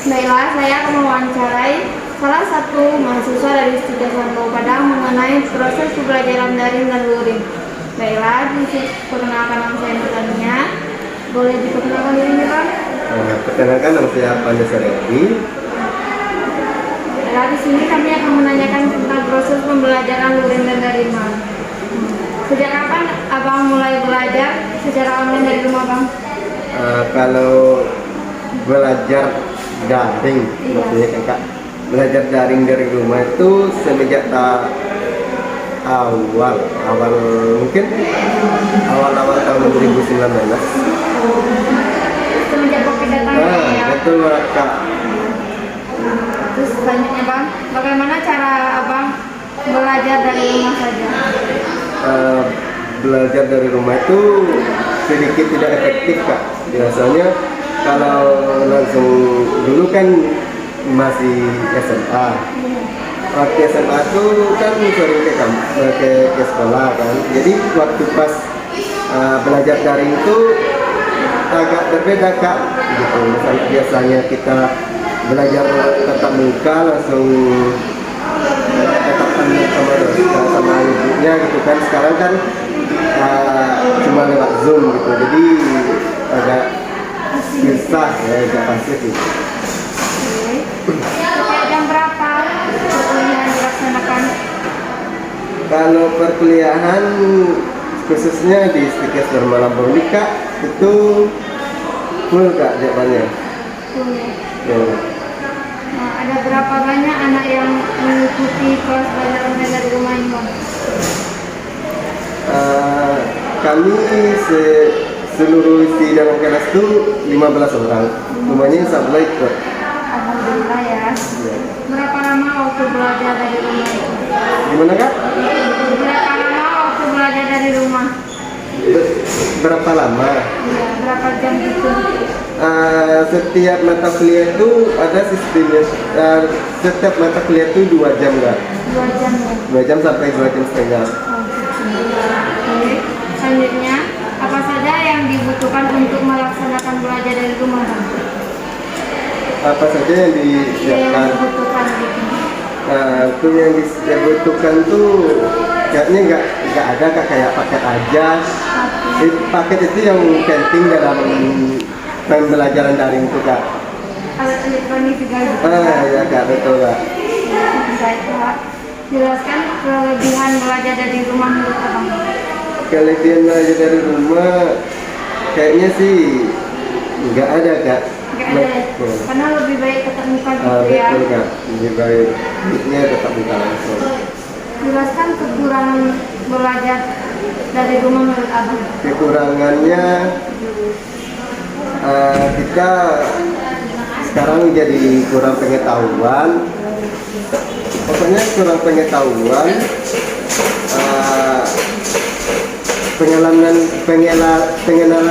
Baiklah, saya akan mewawancarai salah satu mahasiswa dari Institut Santo Padang mengenai proses pembelajaran daring dan luring. Baiklah, diperkenalkan nama saya Nurania. Boleh diperkenalkan dirinya, Bang? Perkenalkan, nama saya Panda Sarayadi. Baiklah, di sini kami akan menanyakan tentang proses pembelajaran luring dan daring. Sejak kapan Abang mulai belajar secara online dari rumah, Bang? Kalau belajar daring, maksudnya kan Kak, belajar daring dari rumah itu semenjak awal mungkin awal tahun 2019. Semenjak COVID datang ya? Betul Kak. Terus selanjutnya, Bang, bagaimana cara Abang belajar dari rumah saja? Belajar dari rumah itu sedikit tidak efektif Kak. Biasanya kalau langsung dulu kan masih SMA. Waktu SMA tuh kan sering ke sekolah kan. Jadi waktu pas belajar daring itu agak berbeda Kak. Gitu. Biasanya kita belajar tatap muka langsung tatapan sama ibunya gitu kan. Sekarang kan cuma lewat Zoom gitu. Jadi agak susah ya, agak pasif gitu. Jam berapa perkuliahan dilaksanakan? Kalau perkuliahan khususnya di Stikes Dharma Lampung Kak itu full Kak jawabannya. Ya. Nah, ada berapa banyak anak yang mengikuti kelas belajar online dari rumah ini, Bang? Kami seluruh isi dalam kelas itu 15 orang. Semuanya insya ikut. Alhamdulillah ya. Berapa lama waktu belajar dari rumah itu? Gimana Kak? Berapa lama waktu belajar dari rumah? Berapa lama? Iya, berapa jam gitu? Setiap mata kuliah itu ada sistemnya. Setiap mata kuliah itu 2 jam Kak. 2 jam ya? 2 jam sampai 2 jam setengah. Oke. Selanjutnya, apa saja yang dibutuhkan untuk melaksanakan belajar dari rumah, Bang? Apa saja yang disiapkan? Dibutuhkan gitu. Itu yang dibutuhkan tuh kayaknya nggak ada Kak, kayak paket aja. Paket itu yang penting dalam pembelajaran daring itu Kak. Alat elektronik juga gitu. Ya Kak, betul Kak. Baik, Pak. Jelaskan kelebihan belajar dari rumah menurut Abang. Kelebihan belajar dari rumah kayaknya sih nggak ada Kak. Nggak ada ya? Karena lebih baik tetap muka gitu ya. Betul Kak, lebih baik ini tetap muka langsung. Jelaskan kekurangan belajar dari rumah menurut Abang. Kekurangannya kita sekarang jadi kurang pengetahuan. Pokoknya kurang pengetahuan. Pengenalan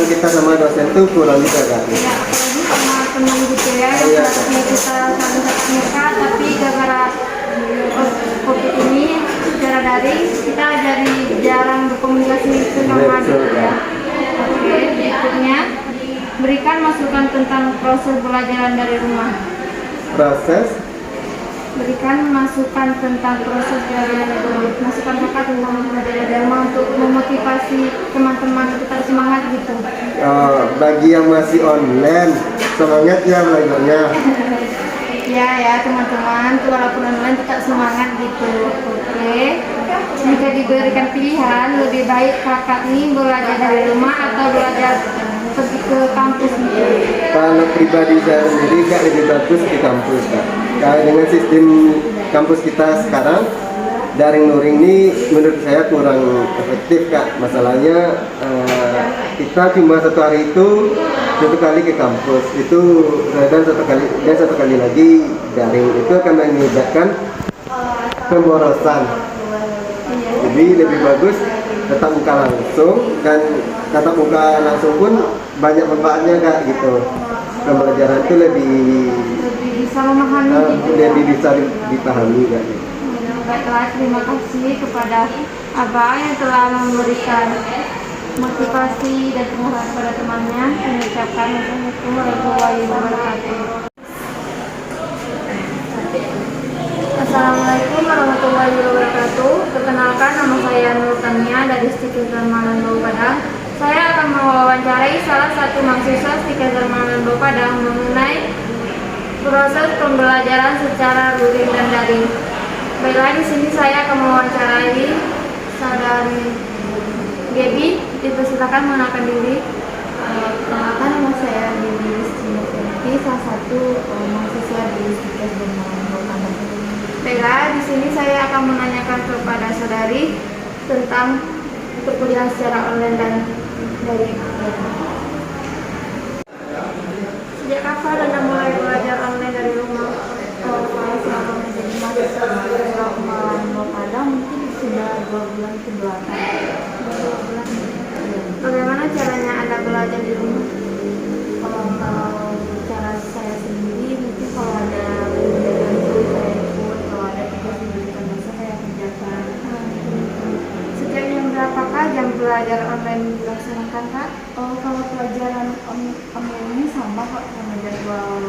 kita sama dosen tuh kurang juga Kak. Ya, apalagi sama teman gitu ya, Iya, yang kita saling tatap muka, tapi gara-gara COVID ini secara daring kita jadi jarang berkomunikasi sama Betul, gitu ya. Kak. Oke, berikutnya berikan masukan tentang proses pembelajaran dari rumah. Berikan masukan tentang proses belajar dari rumah. Masukan kakak tentang belajar dari rumah untuk memotivasi teman-teman tetap semangat gitu. Bagi yang masih online, semangat ya belajarnya. Ya teman-teman, walaupun online tetap semangat gitu. Oke. Jika diberikan pilihan, lebih baik kakak ini belajar dari rumah atau belajar pergi ke kampus gitu. Kalau pribadi saya sendiri Kak, lebih bagus di kampus Kak. Karena dengan sistem kampus kita sekarang daring luring ini menurut saya kurang efektif Kak. Masalahnya kita cuma satu hari itu 1 kali ke kampus itu, dan satu kali lagi daring, itu akan menyebabkan pemborosan. Jadi lebih bagus tatap muka langsung, dan tatap muka langsung pun banyak manfaatnya Kak gitu. Pembelajaran itu lebih bisa memahami gitu. Lebih bisa dipahami Kak. Baiklah, terima kasih kepada Abang yang telah memberikan motivasi dan pengarahan kepada temannya. Saya ucapkan Assalamualaikum warahmatullahi wabarakatuh. Proses pembelajaran secara luring dan daring. Baiklah, di sini saya akan mewawancarai saudari Gaby. Dipersilakan mengenalkan diri. Perkenalkan, nama saya Dewi Rizky, salah satu mahasiswa di Stikes Bermalam. Baiklah, di sini saya akan menanyakan kepada saudari tentang perkuliahan secara online dan daring. Sejak kapan Anda mulai belajar online dari rumah? Kalau saya selama menjadi mahasiswa di Bermalam Padang mungkin sudah 2 bulan ke belakang. Bagaimana caranya Anda belajar di rumah? Kalau cara saya sendiri mungkin kalau ada pembelajaran itu saya ikut, kalau ada tugas diberikan masa saya kerjakan. Sejak jam berapakah jam belajar online dilaksanakan, Kak? Kalau pelajaran online ini sama kok sama jadwal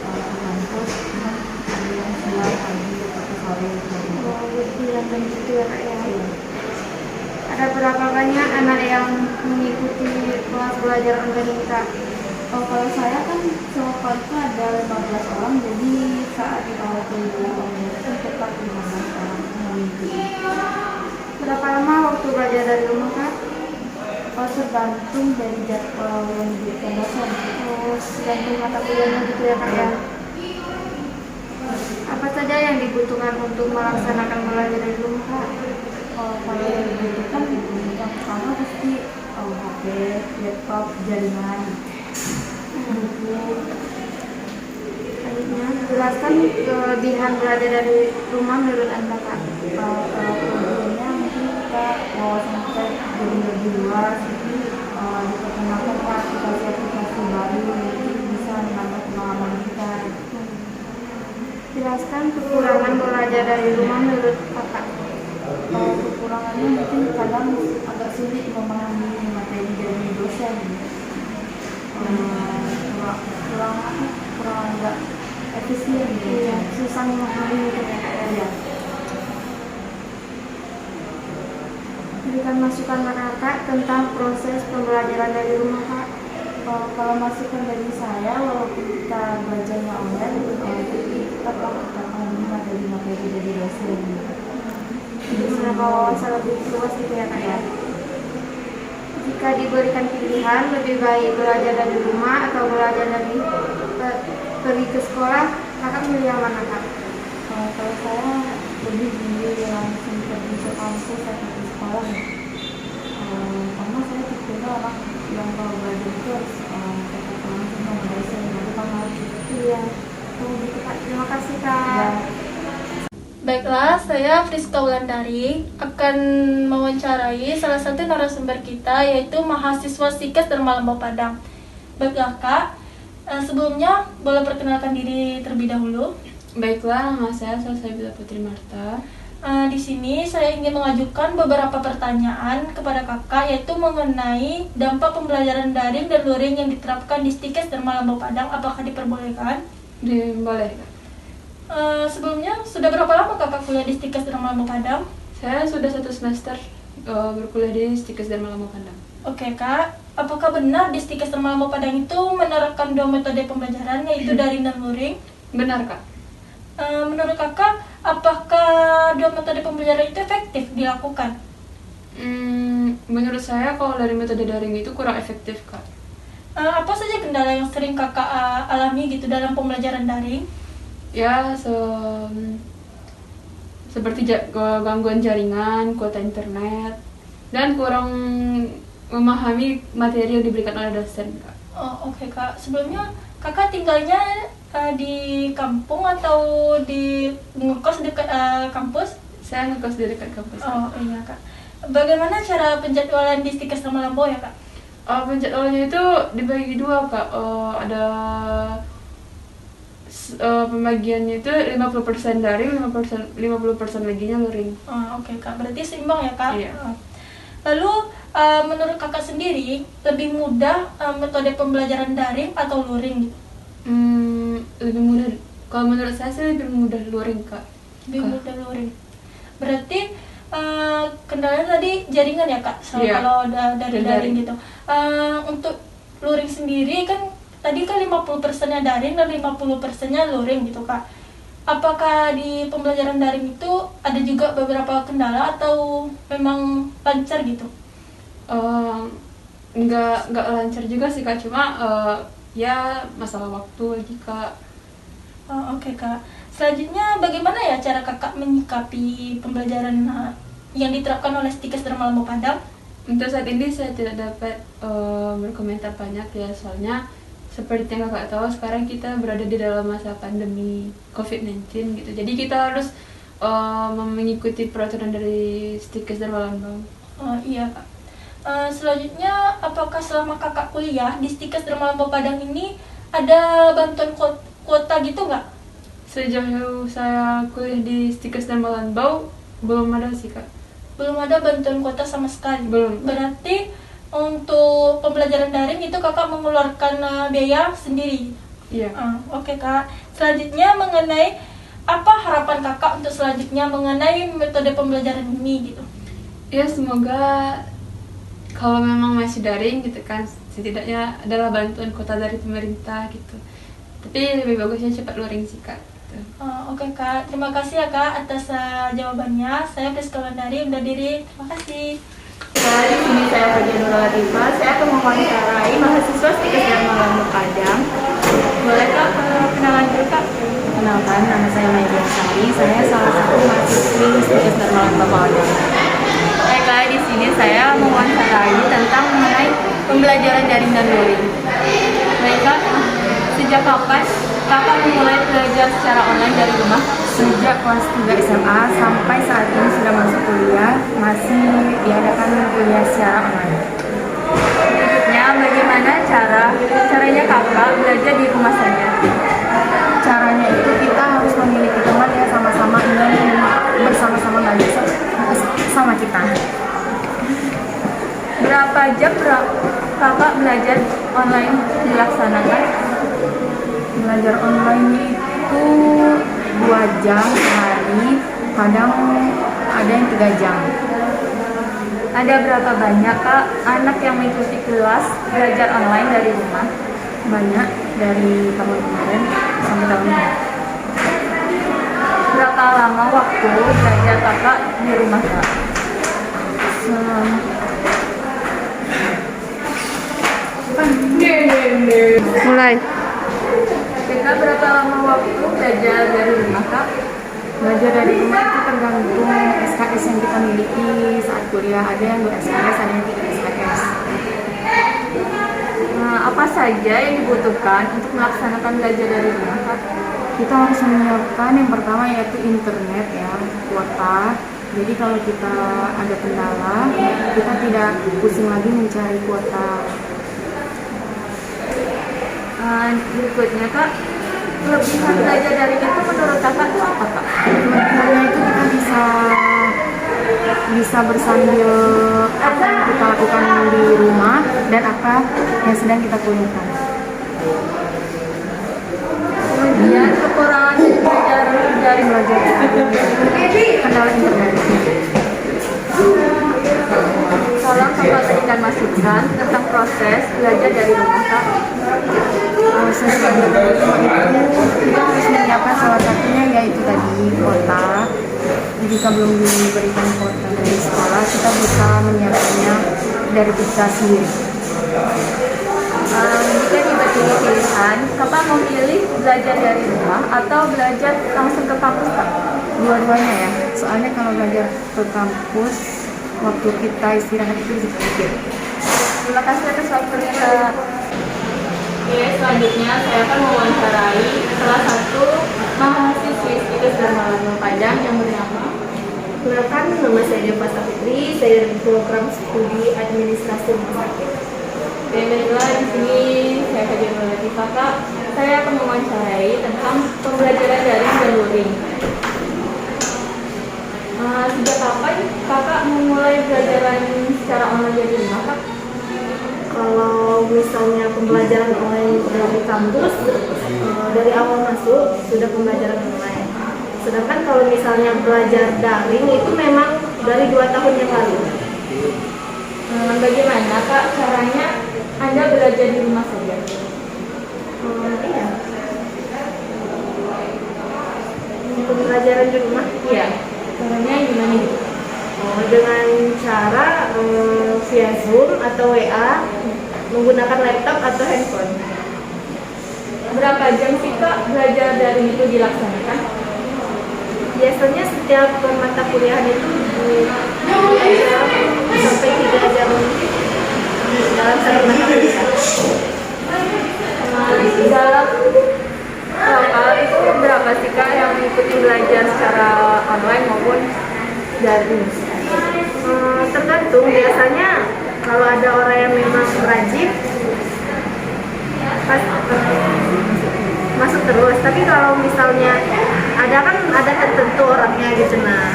kampus, cuman ada yang siang, pagi, atau sore. Oh, bulan dan gitu ya, Kak ya. Ada berapa banyak anak yang mengikuti kelas belajar online ini, Kak? Kalau saya kan sewaktu itu ada 15 orang, jadi saat kuliah online itu tetap 15 orang mengikuti. Berapa lama waktu belajar dari rumah, Kak? Tergantung dari jadwal yang diberikan dosen. Oh, tergantung mata kuliahnya gitu ya, Kak ya. Apa saja yang dibutuhkan untuk melaksanakan belajar dari rumah, Kak? Kalau yang dibutuhkan yang pertama pasti HP, laptop, jaringan, buku. Selanjutnya, jelaskan kelebihan belajar dari rumah menurut Anda, Kak. Kalau kelebihannya mungkin kita wawasan kita jadi lebih luas, jadi diperkenalkan ke aplikasi-aplikasi baru, jadi bisa menambah pengalaman kita. Jelaskan kekurangan belajar dari rumah menurut Kakak. Kekurangannya mungkin kadang agak sulit memahami materi dari dosen. Kurang agak efisien gitu ya. Susah memahami gitu ya, Kak ya. Berikan masukan ke Kakak tentang proses pembelajaran dari rumah, Kak. Kalau masukan dari saya, walaupun kita belajarnya online, tapi tetap kita pahami materi-materi dari dosen. Jadi menambah wawasan lebih luas gitu ya, Kak ya. Jika diberikan pilihan, lebih baik belajar dari rumah atau belajar dari pergi ke sekolah, Kakak milih yang mana, Kak? Kalau saya lebih milih langsung pergi ke kampus atau ke sekolah ya. Karena saya tipenya orang yang kalau belajar itu harus tetap langsung sama dosen, jadi paham. Iya. Oh, gitu, Kak. Terima kasih, Kak. Ya. Baiklah, saya Friska Wulandari akan mewawancarai salah satu narasumber kita, yaitu mahasiswa Stikes Bermalam Padang. Baiklah, Kak, sebelumnya boleh perkenalkan diri terlebih dahulu. Baiklah, nama saya Salsabila Putri Marta. Di sini saya ingin mengajukan beberapa pertanyaan kepada Kakak, yaitu mengenai dampak pembelajaran daring dan luring yang diterapkan di Stikes Bermalam Padang. Apakah diperbolehkan? Boleh. Sebelumnya, sudah berapa lama Kakak kuliah di Stikes Bermalam Padang? Saya sudah 1 semester berkuliah di Stikes Bermalam Padang. Oke, Kak, apakah benar di Stikes Bermalam Padang itu menerapkan 2 metode pembelajaran, yaitu daring dan luring? Benar, Kak? Menurut Kakak, apakah 2 metode pembelajaran itu efektif dilakukan? Menurut saya kalau dari metode daring itu kurang efektif, Kak. Apa saja kendala yang sering Kakak alami gitu dalam pembelajaran daring? Ya, seperti gangguan jaringan, kuota internet, dan kurang memahami materi yang diberikan oleh dosen, Kak. Oke, Kak. Sebelumnya Kakak tinggalnya di kampung atau di ngekos dekat kampus? Saya ngekos di dekat kampus. Oh iya, Kak. Bagaimana cara penjadwalan di Stikes Bermalam ya, Kak? Penjadwalannya itu dibagi 2, Kak. Ada pembagiannya itu 50% daring, 50% laginya luring. Oke, Kak. Berarti seimbang ya, Kak? Iya. Lalu menurut Kakak sendiri lebih mudah metode pembelajaran daring atau luring gitu? Lebih mudah. Kalau menurut saya sih lebih mudah luring, Kak. Lebih mudah luring. Berarti kendalanya tadi jaringan ya, Kak? Iya. Kalau dari Daring. daring gitu. Untuk luring sendiri kan tadi kan 50%-nya daring dan 50%-nya luring gitu Kak. Apakah di pembelajaran daring itu ada juga beberapa kendala atau memang lancar gitu? Nggak lancar juga sih Kak, cuma ya masalah waktu aja Kak. Oh, oke Kak. Selanjutnya bagaimana ya cara Kakak menyikapi pembelajaran yang diterapkan oleh Stikes Dharma Lambo Padang? Untuk saat ini saya tidak dapat berkomentar banyak ya, soalnya seperti yang Kakak tahu sekarang kita berada di dalam masa pandemi COVID-19 gitu. Jadi kita harus mengikuti peraturan dari Stikes Dharma Lambo. Iya Kak. Selanjutnya, apakah selama Kakak kuliah di Stikes Dharma Lambo Padang ini ada bantuan kuota gitu nggak? Sejauh saya kuliah di Stikes Dharma Lambo belum ada sih Kak. Belum ada bantuan kuota sama sekali. Belum. Berarti untuk pembelajaran daring itu Kakak mengeluarkan biaya sendiri. Iya. Oke Kak. Selanjutnya mengenai apa harapan Kakak untuk selanjutnya mengenai metode pembelajaran ini gitu? Ya semoga kalau memang masih daring gitu kan, setidaknya adalah bantuan kuota dari pemerintah gitu. Tapi lebih bagusnya cepat luring sih Kak. Gitu. Oke Kak, terima kasih ya Kak atas jawabannya. Saya Priska Wulandari undur diri. Terima kasih. Di sini saya Fajar Nurul Latifah. Saya akan mewawancarai mahasiswa Stikes Dharma Lambo Padang. Bolehkah kenalan dulu Kak? Kenalkan, nama saya Maya Sari. Saya salah satu mahasiswi Stikes Dharma Lambo Padang. Baiklah, di sini saya mewawancarai tentang mengenai pembelajaran daring dan luring. Baiklah, sejak kapan Kakak mulai belajar secara online dari rumah? Sejak kelas 3 SMA sampai saat ini sudah masuk kuliah, masih diadakan kuliah secara online. Berikutnya, bagaimana caranya Kakak belajar di rumah saja? Caranya itu kita harus memiliki teman yang sama-sama ingin bersama-sama belajar sama kita. Berapa jam Kakak belajar online dilaksanakan? Belajar online itu 2 jam sehari, kadang ada yang 3 jam. Ada berapa banyak Kak anak yang mengikuti kelas belajar online dari rumah? Banyak dari tahun kemarin sampai tahun ini. Berapa lama waktu belajar Kakak di rumah Kak? Mulai Kakak berapa lama waktu belajar dari rumah Kak? belajar dari rumah itu tergantung SKS yang kita miliki saat kuliah. Ada yang 2 SKS, ada yang 3 SKS. Apa saja yang dibutuhkan untuk melaksanakan belajar dari rumah Kak? Kita harus menyiapkan yang pertama yaitu internet ya, kuota. Jadi kalau kita ada kendala, kita tidak pusing lagi mencari kuota. Berikutnya Kak, kelebihan belajar dari itu menurut Kakak itu apa Kak? Kelebihannya itu kita bisa bersambil apa yang kita lakukan di rumah dan apa yang sedang kita kuliahkan. Kemudian kekurangan belajar dari Kendala internet. Tolong Kakak berikan masukan tentang proses belajar dari rumah Kak. Proses belajar dari rumah itu kita harus menyiapkan salah satunya yaitu tadi kuota. Jika belum diberikan kuota dari sekolah, kita bisa menyiapkannya dari kita sendiri. Jika diberi pilihan, Kakak mau pilih belajar dari rumah atau belajar langsung ke kampus Kak? Dua-duanya ya. Soalnya kalau belajar ke kampus, waktu kita istirahat itu bisa sedikit. Terima kasih atas waktunya Kak. Oke, selanjutnya saya akan mewawancarai salah satu mahasiswi Stikes Dharma Lambo Padang yang bernama. Perkenalkan, nama saya Deva Sapitri, saya dari program studi administrasi rumah sakit. Dan baiklah, di sini saya Fajar Nurul Latifah Kak. Saya akan mewawancarai tentang pembelajaran daring dan luring. Sejak kapan Kakak memulai pembelajaran secara online dari rumah Kak? Kalau misalnya pembelajaran online dari kampus, dari awal masuk sudah pembelajaran online. Sedangkan kalau misalnya belajar daring itu memang dari 2 tahun yang lalu. Bagaimana Kak caranya Anda belajar di rumah saja? Iya. Pembelajaran di rumah. Iya. Caranya gimana nih? Dengan cara via Zoom atau WA, menggunakan laptop atau handphone. Berapa jam sih Kak belajar daring itu dilaksanakan? Biasanya setiap mata kuliah itu 2 jam sampai 3 jam dalam satu mata kuliah. Dalam total itu berapa sih Kak yang mengikuti belajar secara online maupun daring? Tergantung, biasanya kalau ada orang yang memang rajin masuk terus, tapi kalau misalnya ada tertentu orangnya gitu, nah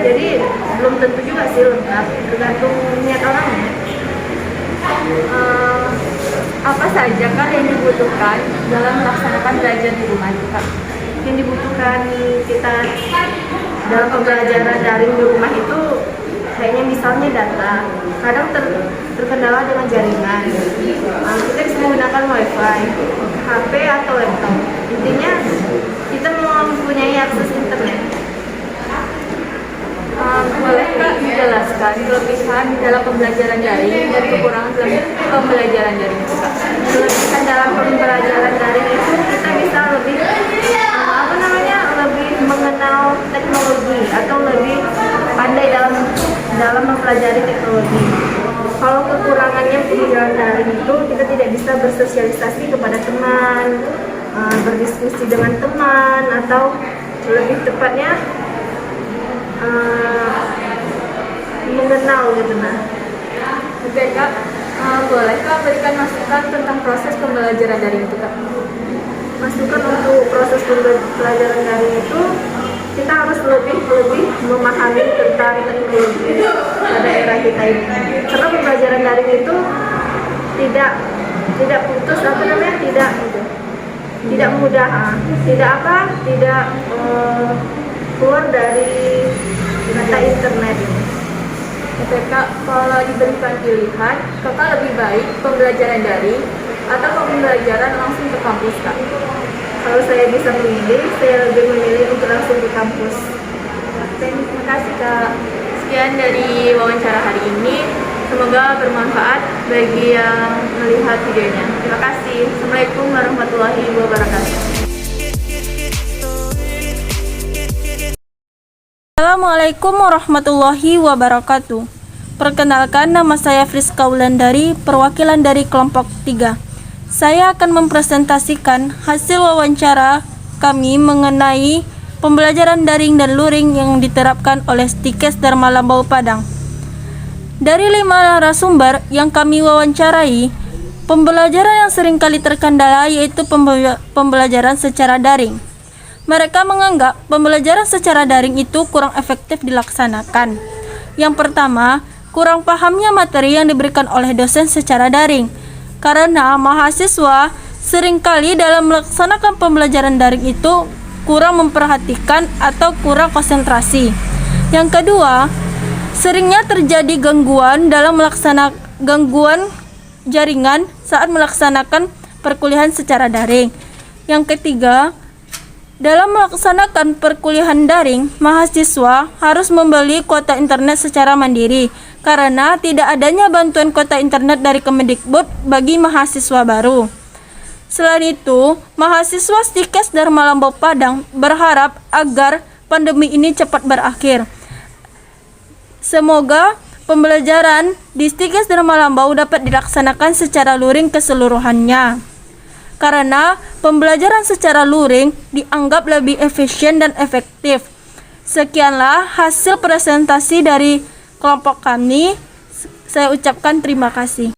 jadi belum tentu juga sih lengkap, tergantung niat orangnya. Apa saja Kak yang dibutuhkan dalam melaksanakan belajar di rumah itu Kak? Yang dibutuhkan kita dalam pembelajaran daring di rumah itu kayaknya misalnya data, kadang terkendala dengan jaringan. Kita bisa menggunakan wifi, HP atau laptop. Intinya kita mempunyai akses internet. Boleh Kak dijelaskan kelebihan dalam pembelajaran daring dan kekurangan dalam pembelajaran daring itu Kak? Kelebihan dalam pembelajaran daring itu kita bisa lebih lebih mengenal teknologi atau lebih pandai dalam mempelajari teknologi. Kalau kekurangannya pembelajaran daring itu kita tidak bisa bersosialisasi kepada teman, berdiskusi dengan teman, atau lebih tepatnya mengenal gitu nah. Oke Kak, boleh Kak berikan masukan tentang proses pembelajaran daring itu Kak? Masukan untuk proses pembelajaran daring itu kita harus lebih memahami tentang teknologi pada era kita ini. Karena pembelajaran daring itu tidak putus tidak mudah, tidak keluar dari data internet ini. Oke Kak, kalau diberikan pilihan, Kakak lebih baik pembelajaran daring atau pembelajaran langsung ke kampus Kak? Kalau saya bisa memilih, saya lebih memilih untuk langsung ke kampus. Terima kasih Kak. Sekian dari wawancara hari ini. Semoga bermanfaat bagi yang melihat videonya. Terima kasih. Assalamualaikum warahmatullahi wabarakatuh. Assalamualaikum warahmatullahi wabarakatuh. Perkenalkan, nama saya Friska Wulandari, perwakilan dari kelompok 3. Saya akan mempresentasikan hasil wawancara kami mengenai pembelajaran daring dan luring yang diterapkan oleh Stikes Dharma Lambau Padang. Dari 5 narasumber yang kami wawancarai, pembelajaran yang seringkali terkendala yaitu pembelajaran secara daring. Mereka menganggap pembelajaran secara daring itu kurang efektif dilaksanakan. Yang pertama, kurang pahamnya materi yang diberikan oleh dosen secara daring, karena mahasiswa seringkali dalam melaksanakan pembelajaran daring itu kurang memperhatikan atau kurang konsentrasi. Yang kedua, seringnya terjadi gangguan jaringan saat melaksanakan perkuliahan secara daring. Yang ketiga, dalam melaksanakan perkuliahan daring, mahasiswa harus membeli kuota internet secara mandiri karena tidak adanya bantuan kuota internet dari Kemendikbud bagi mahasiswa baru. Selain itu, mahasiswa Stikes Dharma Lambau Padang berharap agar pandemi ini cepat berakhir. Semoga pembelajaran di Stikes Dharma Lambau dapat dilaksanakan secara luring keseluruhannya, karena pembelajaran secara luring dianggap lebih efisien dan efektif. Sekianlah hasil presentasi dari kelompok kami. Saya ucapkan terima kasih.